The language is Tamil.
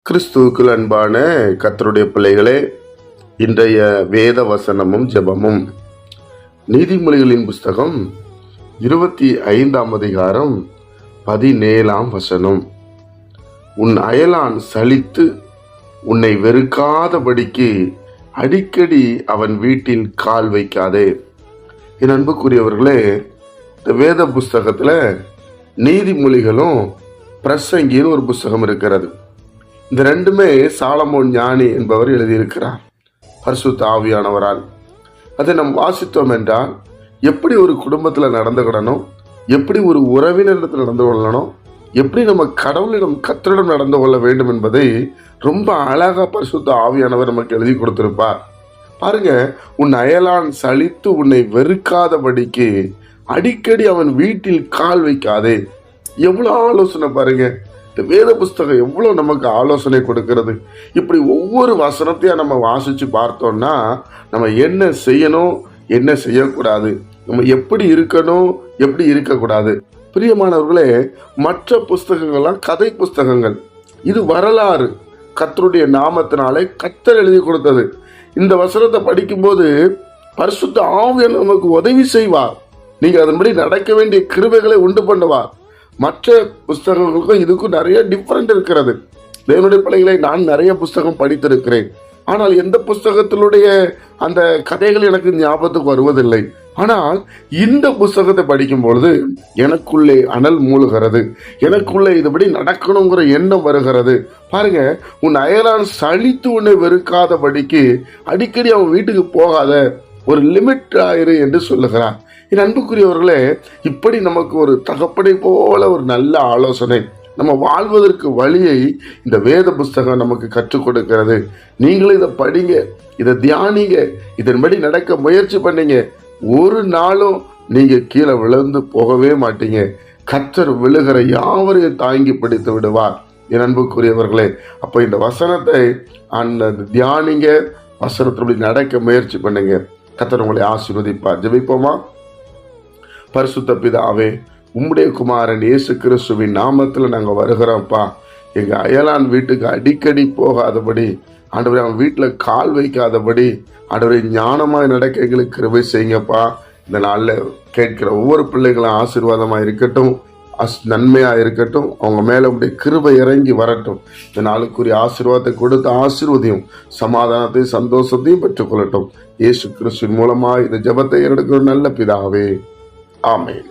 கிறிஸ்துவுக்குள் அன்பான கர்த்தருடைய பிள்ளைகளே, இன்றைய வேத வசனமும் ஜெபமும் நீதிமொழிகளின் புஸ்தகம் 25ஆம் அதிகாரம் 17ஆம் வசனம். உன் அயலான் சலித்து உன்னை வெறுக்காதபடிக்கு அடிக்கடி அவன் வீட்டில் கால் வைக்காதே. என் அன்புக்குரியவர்களே, இந்த வேத புஸ்தகத்துல நீதிமொழிகளும் பிரசங்கின்னு ஒரு புஸ்தகம் இருக்கிறது. இந்த ரெண்டுமே சாலமோன் ஞானி என்பவர் எழுதியிருக்கிறார், பரிசுத்த ஆவியானவரால். அதை நாம் வாசித்தோம் என்றால் எப்படி ஒரு குடும்பத்தில் நடந்துக்கிடணும், எப்படி ஒரு உறவினரிடத்தில் நடந்து கொள்ளணும், எப்படி நம்ம கடவுளிடம் கர்த்தரிடம் நடந்து கொள்ள வேண்டும் என்பதை ரொம்ப அழகா பரிசுத்த ஆவியானவர் நமக்கு எழுதி கொடுத்திருப்பார். பாருங்க, உன் அயலான் சலித்து உன்னை வெறுக்காதபடிக்கு அடிக்கடி அவன் வீட்டில் கால் வைக்காதே. எவ்வளவு ஆலோசனை பாருங்க. இந்த வேத புஸ்தகம் எவ்வளோ நமக்கு ஆலோசனை கொடுக்கிறது. இப்படி ஒவ்வொரு வசனத்தையும் நம்ம வாசித்து பார்த்தோம்னா நம்ம என்ன செய்யணும், என்ன செய்யக்கூடாது, நம்ம எப்படி இருக்கணும், எப்படி இருக்கக்கூடாது. பிரியமானவர்களே, மற்ற புஸ்தகங்கள்லாம் கதை புஸ்தகங்கள், இது வரலாறு, கர்த்தருடைய நாமத்தினாலே கர்த்தர் எழுதி கொடுத்தது. இந்த வசனத்தை படிக்கும்போது பரிசுத்த ஆவியானவர் நமக்கு உதவி செய்வார். நீங்கள் அதன்படி நடக்க வேண்டிய கிருபைகளை உண்டு பண்ணுவார். மற்ற புஸ்தகங்களுக்கும் இதுக்கும் நிறைய டிஃப்ரெண்ட் இருக்கிறது. தேவனுடைய பிள்ளைகளை, நான் நிறைய புஸ்தகம் படித்திருக்கிறேன். ஆனால் எந்த புஸ்தகத்தினுடைய அந்த கதைகள் எனக்கு ஞாபகத்துக்கு வருவதில்லை. ஆனால் இந்த புஸ்தகத்தை படிக்கும் பொழுது எனக்குள்ளே அனல் மூழ்கிறது, எனக்குள்ளே இதுபடி நடக்கணுங்கிற எண்ணம் வருகிறது. பாருங்க, உன் அயலான் சலித்து உன்னை வெறுக்காதபடிக்கு அடிக்கடி அவன் வீட்டுக்கு போகாத, ஒரு லிமிட் ஆயிரு என்று சொல்லுகிறார். என் அன்புக்குரியவர்களே, இப்படி நமக்கு ஒரு தகப்பனை போல ஒரு நல்ல ஆலோசனை, நம்ம வாழ்வதற்கு வழியை இந்த வேத புஸ்தகம் நமக்கு கற்றுக் கொடுக்கிறது. நீங்களும் இதை படிங்க, இதை தியானிங்க, இதன்படி நடக்க முயற்சி பண்ணீங்க. ஒரு நாளும் நீங்க கீழே விழுந்து போகவே மாட்டீங்க. கர்த்தர் விழுகிற யாவரையும் தாங்கி பிடித்து விடுவார். என் அன்புக்குரியவர்களே, அப்போ இந்த வசனத்தை தியானிங்க, வசனத்தின்படி நடக்க முயற்சி பண்ணுங்க. கர்த்தர் உங்களை ஆசீர்வதிப்பார். ஜெபிப்போமா? பரிசுத்த பிதாவே, உம்முடைய குமாரன் இயேசு கிறிஸ்துவின் நாமத்தில் நாங்கள் வருகிறோம்ப்பா. எங்கள் அயலான் வீட்டுக்கு அடிக்கடி போகாதபடி, ஆண்டவரே, அவன் வீட்டில் கால் வைக்காதபடி, ஆண்டவரே, ஞானமாய் நடக்க எங்களுக்கு கிருபை செய்யுங்கப்பா. இந்த நாளில் கேட்கிற ஒவ்வொரு பிள்ளைகளும் ஆசீர்வாதமாக இருக்கட்டும், நன்மையாக இருக்கட்டும். அவங்க மேலே உடைய கிருபை இறங்கி வரட்டும். இந்த நாளுக்குரிய ஆசீர்வாதத்தை கொடுத்து ஆசீர்வதியும், சமாதானத்தையும் சந்தோஷத்தையும் பெற்றுக்கொள்ளட்டும். இயேசு கிறிஸ்துவின் மூலமாக இந்த ஜெபத்தை எடுக்கிற நல்ல பிதாவே, ஆமென்.